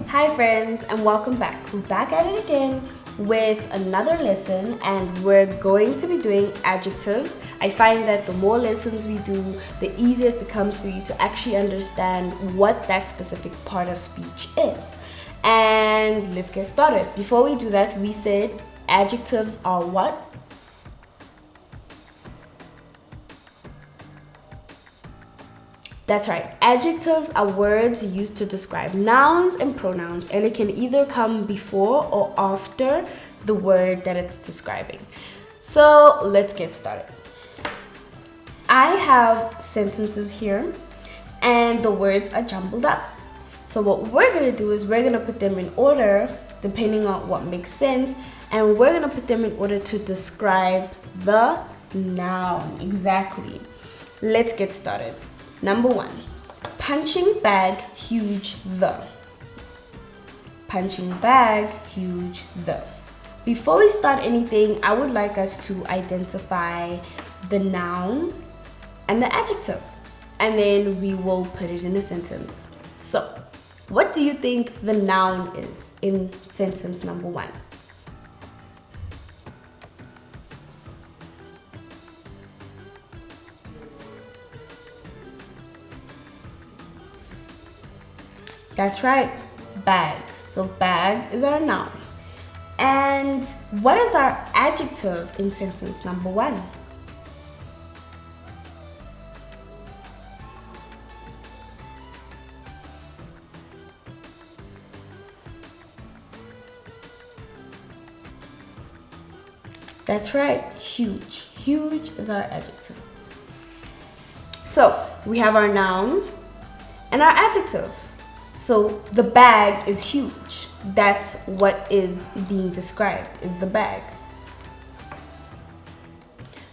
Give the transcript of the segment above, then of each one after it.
Hi friends, and welcome back. We're back at it again with another lesson, and we're going to be doing adjectives. I find that the more lessons we do, the easier it becomes for you to actually understand what that specific part of speech is. And let's get started. Before we do that, we said adjectives are what? That's right. Adjectives are words used to describe nouns and pronouns, and it can either come before or after the word that it's describing. So let's get started. I have sentences here, and the words are jumbled up. So what we're going to do is we're going to put them in order depending on what makes sense, and we're going to put them in order to describe the noun. Exactly. Let's get started. Number 1, punching bag, huge, the. Punching bag, huge, the. Before we start anything, I would like us to identify the noun and the adjective, and then we will put it in a sentence. So, what do you think the noun is in sentence number 1? That's right, bag. So bag is our noun. And what is our adjective in sentence number 1? That's right, huge. Huge is our adjective. So we have our noun and our adjective. So the bag is huge. That's what is being described, is the bag.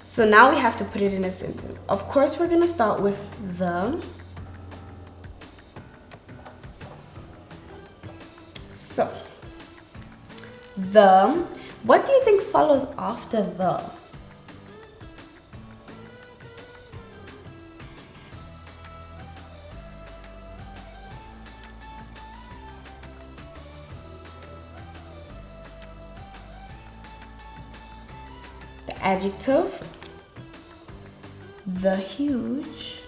So now we have to put it in a sentence. Of course, we're going to start with the. So, the. What do you think follows after the? The adjective, the huge,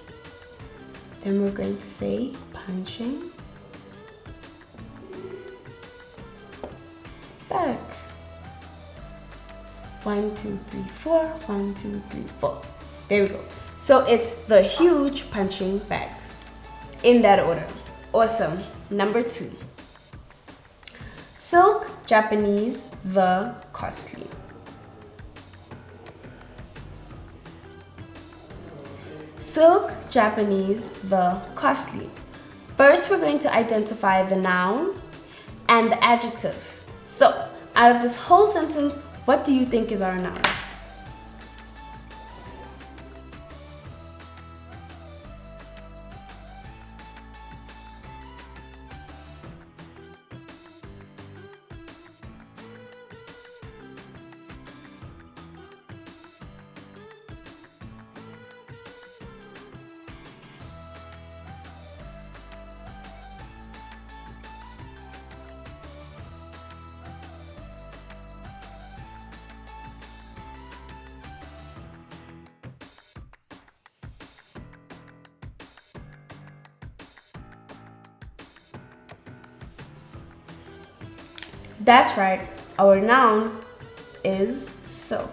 then we're going to say punching bag. 1, 2, 3, 4. 1, 2, 3, 4. There we go. So it's the huge punching bag. In that order. Awesome. Number 2. Silk, Japanese, the costly. Silk, Japanese, the costly. First, we're going to identify the noun and the adjective. So, out of this whole sentence, what do you think is our noun? That's right, our noun is silk.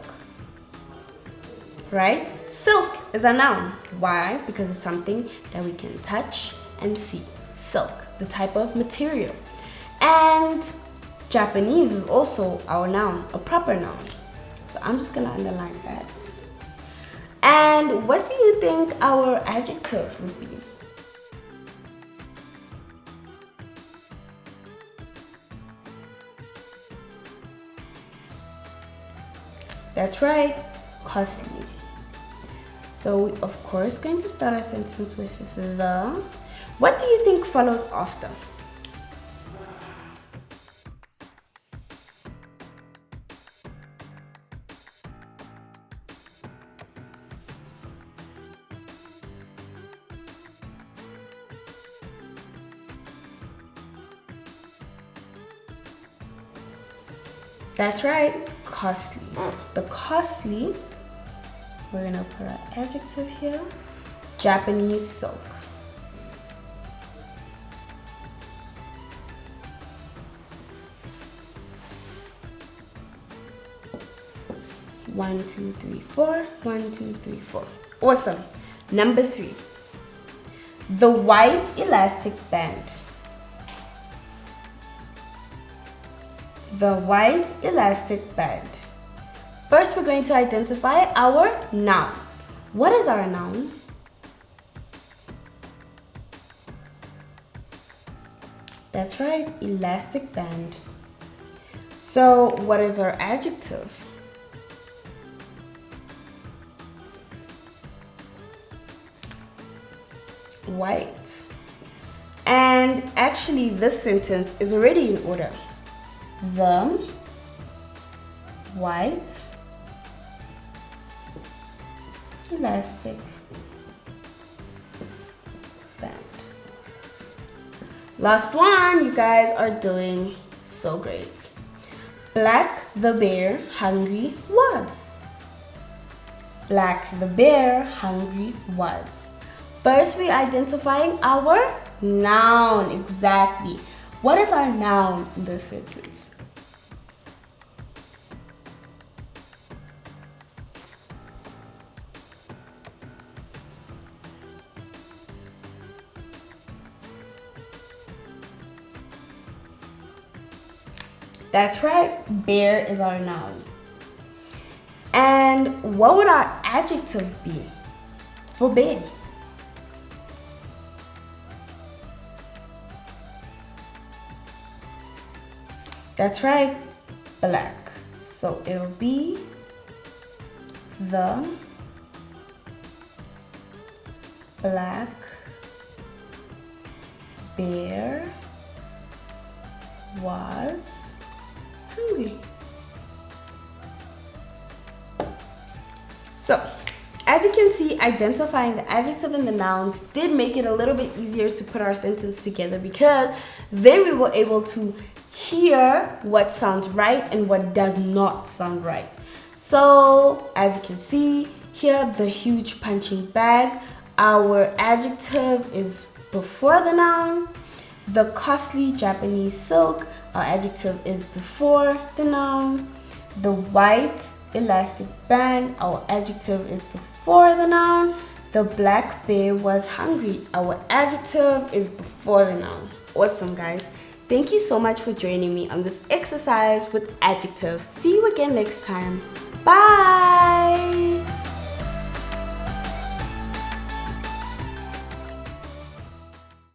Right? Silk is a noun. Why? Because it's something that we can touch and see. Silk, the type of material. And Japanese is also our noun, a proper noun. So I'm just gonna underline that. And what do you think our adjective would be? That's right, costly. So we of course going to start our sentence with the. What do you think follows after? That's right, costly. The costly, we're gonna put our adjective here. Japanese silk. One, two, three, four. 1, 2, 3, 4. Awesome. Number 3. The white elastic band. The white elastic band. First, we're going to identify our noun. What is our noun? That's right, elastic band. So, what is our adjective? White. And actually, this sentence is already in order. The white elastic band. Last one, you guys are doing so great. Black the bear hungry was. Black the bear hungry was. First, we're identifying our noun. Exactly. What is our noun in this sentence? That's right, bear is our noun. And what would our adjective be for bear? That's right, black. So it'll be the black bear was hungry. So, as you can see, identifying the adjective and the nouns did make it a little bit easier to put our sentence together, because then we were able to hear what sounds right and what does not sound right. So, as you can see here, the huge punching bag, our adjective is before the noun. The costly Japanese silk, our adjective is before the noun. The white elastic band, our adjective is before the noun. The black bear was hungry, our adjective is before the noun. Awesome, guys. Thank you so much for joining me on this exercise with adjectives. See you again next time. Bye!